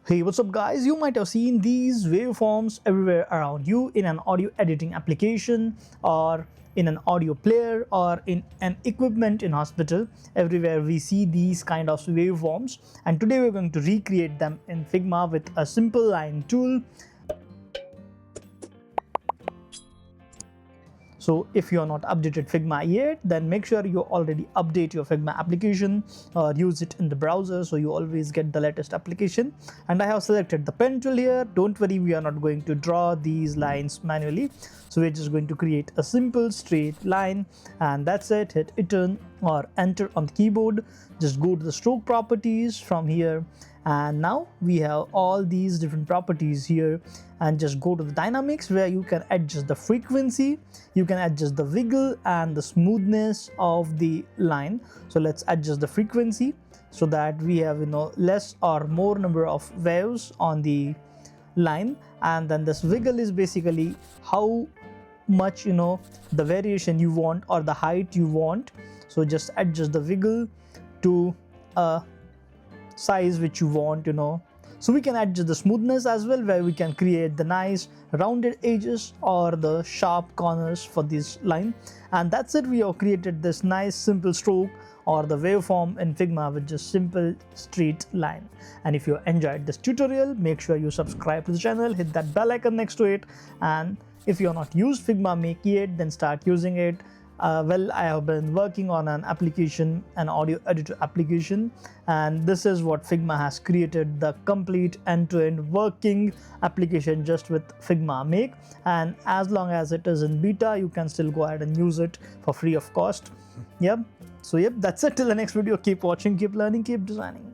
Hey, what's up guys? You might have seen these waveforms everywhere around you in an audio editing application or in an audio player or in an equipment in hospital. Everywhere we see these kind of waveforms, and today we're going to recreate them in Figma with a simple line tool. So if you are not updated Figma yet, then make sure you already update your Figma application or use it in the browser so you always get the latest application. And I have selected the pen tool here. Don't worry, we are not going to draw these lines manually. So we're just going to create a simple straight line, and that's it. Hit return or enter on the keyboard. Just go to the stroke properties from here, and now we have all these different properties here, and just go to the dynamics where you can adjust the frequency, you can adjust the wiggle and the smoothness of the line. So let's adjust the frequency so that we have less or more number of waves on the line. And then this wiggle is basically how much the variation you want or the height you want. So just adjust the wiggle to a size which you want. So we can adjust the smoothness as well, where we can create the nice rounded edges or the sharp corners for this line. And that's it. We have created this nice simple stroke or the waveform in Figma with just simple straight line. And if you enjoyed this tutorial, make sure you subscribe to the channel, hit that bell icon next to it. And if you have not used Figma Make yet, then start using it. Well, I have been working on an application, an audio editor application, and this is what Figma has created, the complete end-to-end working application just with Figma Make. And as long as it is in beta, you can still go ahead and use it for free of cost. Yep. So that's it. Till the next video, keep watching, keep learning, keep designing.